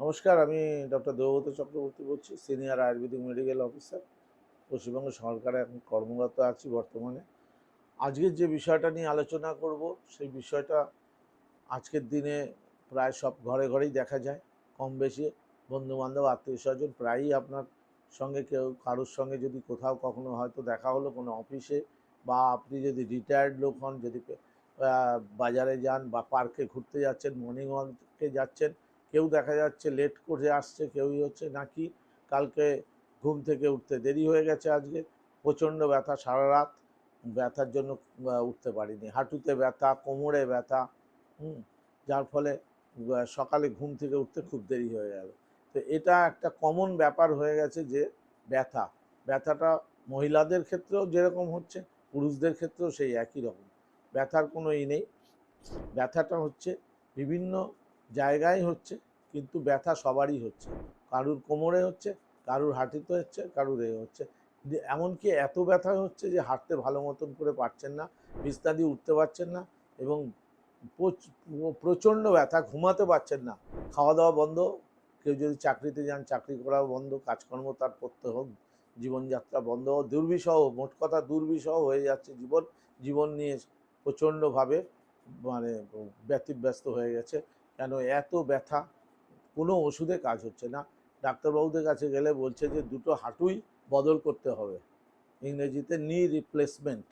নমস্কার, আমি ডক্টর দেবব্রত চক্রবর্তী বলছি, senior Ayurvedic medical officer. Paschimbanga সরকারে এখন কর্মরত আছি বর্তমানে। আজকের যে বিষয়টা নিয়ে আলোচনা করব, সেই বিষয়টা আজকের দিনে প্রায় সব ঘরে ঘরেই দেখা যায়। কম বেশি বন্ধুবান্ধব, আত্মীয়স্বজন প্রায়ই আপনার সঙ্গে কেউ কারোর সঙ্গে যদি কোথাও কখনো হয়তো দেখা হলো কোনো অফিসে, বা আপনি যদি রিটায়ার্ড লোক হন, যদি বাজারে যান বা পার্কে ঘুরতে যাচ্ছেন, মর্নিং ওয়াকে যাচ্ছেন, কেউ দেখা যাচ্ছে লেট করে আসছে, কেউই হচ্ছে নাকি কালকে ঘুম থেকে উঠতে দেরি হয়ে গেছে, আজকে প্রচণ্ড ব্যথা, সারা রাত ব্যথার জন্য উঠতে পারিনি, হাঁটুতে ব্যথা, কোমরে ব্যথা, যার ফলে সকালে ঘুম থেকে উঠতে খুব দেরি হয়ে গেল। তো এটা একটা কমন ব্যাপার হয়ে গেছে যে ব্যথাটা মহিলাদের ক্ষেত্রেও যেরকম হচ্ছে, পুরুষদের ক্ষেত্রেও সেই একই রকম। ব্যথার কোনো নেই, ব্যথাটা হচ্ছে বিভিন্ন জায়গায় হচ্ছে, কিন্তু ব্যথা সবারই হচ্ছে। কারুর কোমরে হচ্ছে, কারুর হাঁটুতে হচ্ছে, কারুর হচ্ছে। এমনকি এত ব্যথা হচ্ছে যে হাঁটতে ভালো মতন করে পারছেন না, বিছনা দিয়ে উঠতে পারছেন না, এবং প্রচণ্ড ব্যথা, ঘুমাতে পারছেন না, খাওয়া দাওয়া বন্ধ, কেউ যদি চাকরিতে যান চাকরি করাও বন্ধ, কাজকর্ম তার করতে হোক, জীবনযাত্রা বন্ধ, দুর্বিষহ, মোট কথা দুর্বিষহ হয়ে যাচ্ছে জীবন। জীবন নিয়ে প্রচণ্ডভাবে মানে ব্যতিব্যস্ত হয়ে গেছে। কেন এত ব্যথা, কোনো ওষুধে কাজ হচ্ছে না। ডাক্তারবাবুদের কাছে গেলে বলছে যে দুটো হাঁটুই বদল করতে হবে, ইংরেজিতে নি রিপ্লেসমেন্ট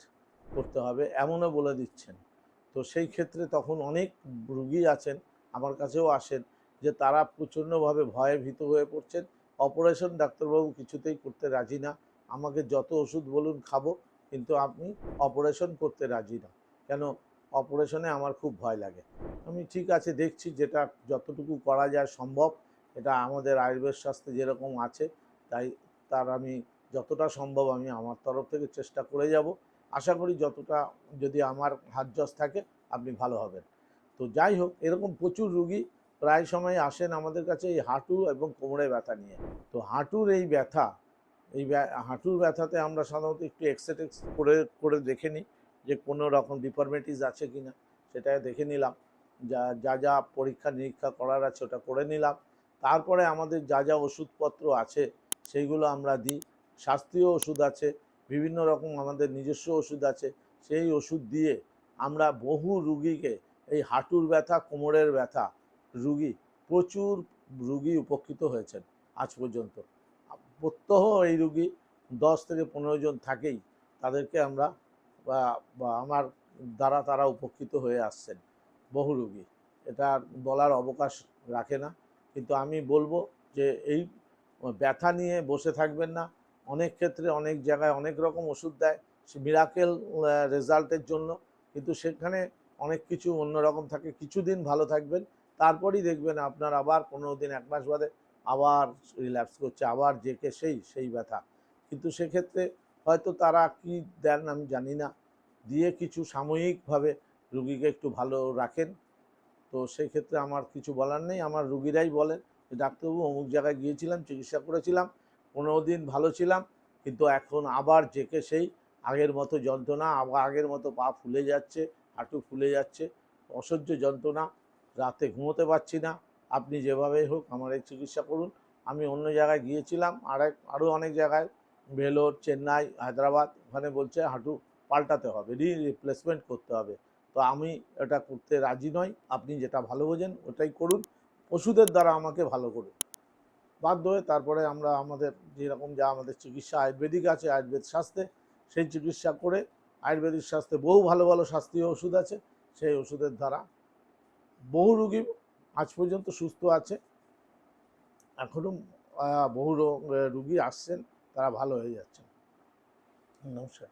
করতে হবে, এমনও বলে দিচ্ছেন। তো সেই ক্ষেত্রে তখন অনেক রুগী আছেন, আমার কাছেও আসেন, যে তারা প্রচণ্ডভাবে ভয়ে ভীত হয়ে পড়ছেন। অপারেশন ডাক্তারবাবু কিছুতেই করতে রাজি না, আমাকে যত ওষুধ বলুন খাবো, কিন্তু আপনি অপারেশন করতে রাজি না। কেন? অপারেশনে আমার খুব ভয় লাগে। আমি ঠিক আছে, দেখছি যেটা যতটুকু করা যায় সম্ভব, এটা আমাদের আয়ুর্বেদ শাস্ত্রে যেরকম আছে, তাই তার আমি যতটা সম্ভব আমি আমার তরফ থেকে চেষ্টা করে যাব। আশা করি যতটা, যদি আমার হাত যশ থাকে, আপনি ভালো হবেন। তো যাই হোক, এরকম প্রচুর রুগী প্রায় সময় আসেন আমাদের কাছে এই হাঁটু এবং কোমরে ব্যথা নিয়ে। তো হাঁটুর এই ব্যথা, এই হাঁটুর ব্যথাতে আমরা সাধারণত একটু এক্সরে করে করে দেখে নিই যে কোনো রকম ডিফরমিটিস আছে কি না, সেটা দেখে নিলাম। যা যা যা পরীক্ষা নিরীক্ষা করার আছে ওটা করে নিলাম। তারপরে আমাদের যা যা ওষুধপত্র আছে সেইগুলো আমরা দিই। শাস্ত্রীয় ওষুধ আছে, বিভিন্ন রকম আমাদের নিজস্ব ওষুধ আছে, সেই ওষুধ দিয়ে আমরা বহু রুগীকে, এই হাঁটুর ব্যথা, কোমরের ব্যথা রুগী, প্রচুর রুগী উপকৃত হয়েছেন আজ পর্যন্ত। প্রত্যহ এই রুগী 10 থেকে 15 জন থাকেই, তাদেরকে আমরা বা আমার দ্বারা তারা উপকৃত হয়ে আসছেন বহু রুগী। এটা বলার অবকাশ রাখে না। কিন্তু আমি বলবো যে এই ব্যথা নিয়ে বসে থাকবেন না। অনেক ক্ষেত্রে অনেক জায়গায় অনেক রকম ওষুধ দেয় মিরাকেল রেজাল্টের জন্য, কিন্তু সেখানে অনেক কিছু অন্যরকম থাকে। কিছুদিন ভালো থাকবেন, তারপরই দেখবেন আপনার আবার 15 দিন, 1 মাস বাদে আবার রিল্যাপস করছে, আবার যেকে সেই ব্যথা। কিন্তু সেক্ষেত্রে হয়তো তারা কি দেন আমি জানি না, দিয়ে কিছু সাময়িকভাবে রুগীকে একটু ভালো রাখেন। তো সেই ক্ষেত্রে আমার কিছু বলার নেই, আমার রুগীরাই বলেন যে ডাক্তারবাবু অমুক জায়গায় গিয়েছিলাম, চিকিৎসা করেছিলাম, 15 দিন ভালো ছিলাম, কিন্তু এখন আবার যেকে সেই আগের মতো যন্ত্রণা, আবার আগের মতো পা ফুলে যাচ্ছে, হাঁটু ফুলে যাচ্ছে, অসহ্য যন্ত্রণা, রাতে ঘুমোতে পারছি না, আপনি যেভাবেই হোক আমার এই চিকিৎসা করুন। আমি অন্য জায়গায় গিয়েছিলাম, আরও অনেক জায়গায়, ভেলোর, চেন্নাই, হায়দ্রাবাদ, ওখানে বলছে হাঁটু পাল্টাতে হবে, রিপ্লেসমেন্ট করতে হবে। তো আমি এটা করতে রাজি নই, আপনি যেটা ভালো বোঝেন ওটাই করুন, ওষুধের দ্বারা আমাকে ভালো করুন। বাধ্য হয়ে তারপরে আমরা আমাদের যেরকম যা আমাদের চিকিৎসা আয়ুর্বেদিক আছে, আয়ুর্বেদ শাস্ত্রে, সেই চিকিৎসা করে, আয়ুর্বেদিক শাস্ত্রে বহু ভালো ভালো শাস্ত্রীয় ওষুধ আছে, সেই ওষুধের দ্বারা বহু রুগী আজ পর্যন্ত সুস্থ আছে। এখনও বহু রুগী আসছেন, তারা ভালো হয়ে যাচ্ছেন। নমস্কার।